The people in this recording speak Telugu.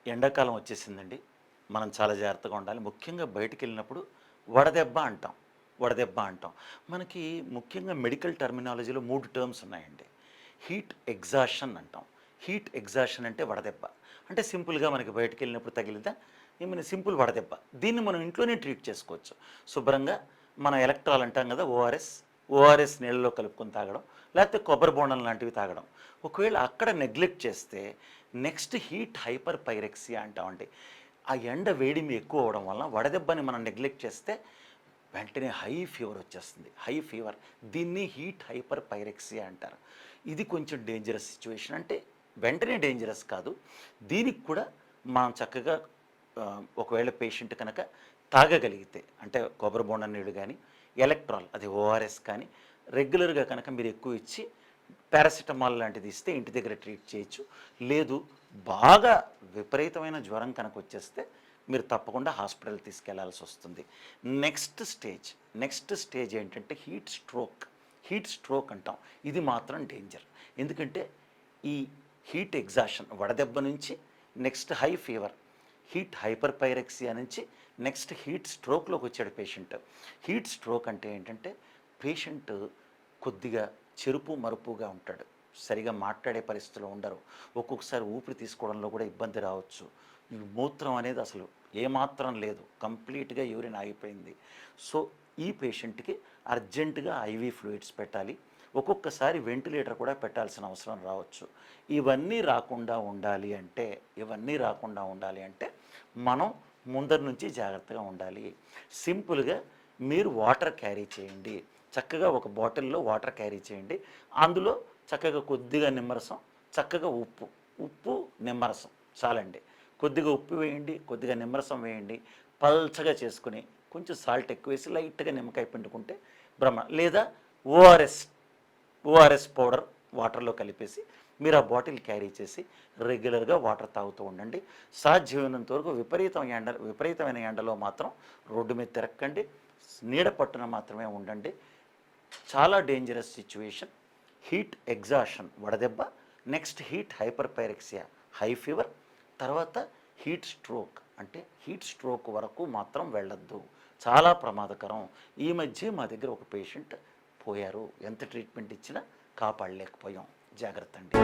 ఎండాకాలం వచ్చేసిందండి. మనం చాలా జాగ్రత్తగా ఉండాలి. ముఖ్యంగా బయటికెళ్ళినప్పుడు వడదెబ్బ అంటాం. వడదెబ్బ అంటాం. మనకి ముఖ్యంగా మెడికల్ టర్మినాలజీలో 3 టర్మ్స్ ఉన్నాయండి. హీట్ ఎగ్జాషన్ అంటాం. హీట్ ఎగ్జాషన్ అంటే వడదెబ్బ. అంటే సింపుల్‌గా మనకి బయటికెళ్ళినప్పుడు తగిలిన ఏమైనా సింపుల్ వడదెబ్బ. దీన్ని మనం ఇంట్లోనే ట్రీట్ చేసుకోవచ్చు. శుభ్రంగా మన ఎలక్ట్రాల్ అంటాం కదా! ఓఆర్ఎస్ నీళ్ళలో కలుపుకొని తాగడం, లేకపోతే కొబ్బరి బోండం లాంటివి తాగడం. ఒకవేళ అక్కడ నెగ్లెక్ట్ చేస్తే నెక్స్ట్ హీట్ హైపర్ పైరెక్సియా అంటామండి. ఆ ఎండ వేడిమి ఎక్కువ అవ్వడం వలన వడదెబ్బని మనం నెగ్లెక్ట్ చేస్తే వెంటనే హై ఫీవర్ వచ్చేస్తుంది. High fever. దీన్ని హీట్ హైపర్ పైరెక్సియా అంటారు. ఇది కొంచెం డేంజరస్ సిచ్యువేషన్. అంటే వెంటనే డేంజరస్ కాదు. దీనికి కూడా మనం చక్కగా ఒకవేళ పేషెంట్ కనుక తాగగలిగితే అంటే కొబ్బరి బోండం నీళ్ళు కానీ, ఎలక్ట్రాల్ అది ఓఆర్ఎస్ కానీ రెగ్యులర్గా కనుక మీరు ఎక్కువ ఇచ్చి పారాసిటమాల్ లాంటిది ఇస్తే ఇంటి దగ్గర ట్రీట్ చేయొచ్చు. లేదు బాగా విపరీతమైన జ్వరం కనుక వచ్చేస్తే మీరు తప్పకుండా హాస్పిటల్ తీసుకెళ్లాల్సి వస్తుంది. నెక్స్ట్ స్టేజ్ ఏంటంటే హీట్ స్ట్రోక్. హీట్ స్ట్రోక్ అంటాం. ఇది మాత్రం డేంజర్. ఎందుకంటే ఈ హీట్ ఎగ్జాషన్ వడదెబ్బ నుంచి next high fever, heat hyper pyrexia నుంచి నెక్స్ట్ హీట్ స్ట్రోక్లోకి వచ్చాడు పేషెంట్. హీట్ స్ట్రోక్ అంటే ఏంటంటే పేషెంట్ కొద్దిగా చెరుపు మరుపుగా ఉంటాడు. సరిగా మాట్లాడే పరిస్థితిలో ఉండరు. ఒక్కొక్కసారి ఊపిరి తీసుకోవడంలో కూడా ఇబ్బంది రావచ్చు. మూత్రం అనేది అసలు ఏమాత్రం లేదు, కంప్లీట్గా యూరిన్ ఆగిపోయింది. సో ఈ పేషెంట్కి అర్జెంటుగా ఐవీ ఫ్లూయిడ్స్ పెట్టాలి. ఒక్కొక్కసారి వెంటిలేటర్ కూడా పెట్టాల్సిన అవసరం రావచ్చు. ఇవన్నీ రాకుండా ఉండాలి అంటే మనం ముందర నుంచి జాగ్రత్తగా ఉండాలి. సింపుల్గా మీరు వాటర్ క్యారీ చేయండి. చక్కగా ఒక బాటిల్లో వాటర్ క్యారీ చేయండి. అందులో చక్కగా కొద్దిగా నిమ్మరసం, చక్కగా ఉప్పు నిమ్మరసం చాలండి. కొద్దిగా ఉప్పు వేయండి, కొద్దిగా నిమ్మరసం వేయండి, పల్చగా చేసుకుని కొంచెం సాల్ట్ ఎక్కువ వేసి లైట్గా నిమ్మకాయ పిండుకుంటే లేదా ఓఆర్ఎస్ పౌడర్ వాటర్లో కలిపేసి మీరు ఆ బాటిల్ క్యారీ చేసి రెగ్యులర్గా వాటర్ తాగుతూ ఉండండి. సాధ్యమైనంత వరకు విపరీతమైన ఎండలో మాత్రం రోడ్డు మీద తిరక్కండి. నీడ పట్టున మాత్రమే ఉండండి. చాలా డేంజరస్ సిచ్యువేషన్. హీట్ ఎగ్జాషన్ వడదెబ్బ, next heat hyper pyrexia high fever, తర్వాత హీట్ స్ట్రోక్. అంటే హీట్ స్ట్రోక్ వరకు మాత్రం వెళ్ళొద్దు, చాలా ప్రమాదకరం. ఈ మధ్య మా దగ్గర ఒక పేషెంట్ పోయారు. ఎంత ట్రీట్మెంట్ ఇచ్చినా కాపాడలేకపోయాం. జాగ్రత్త అండి.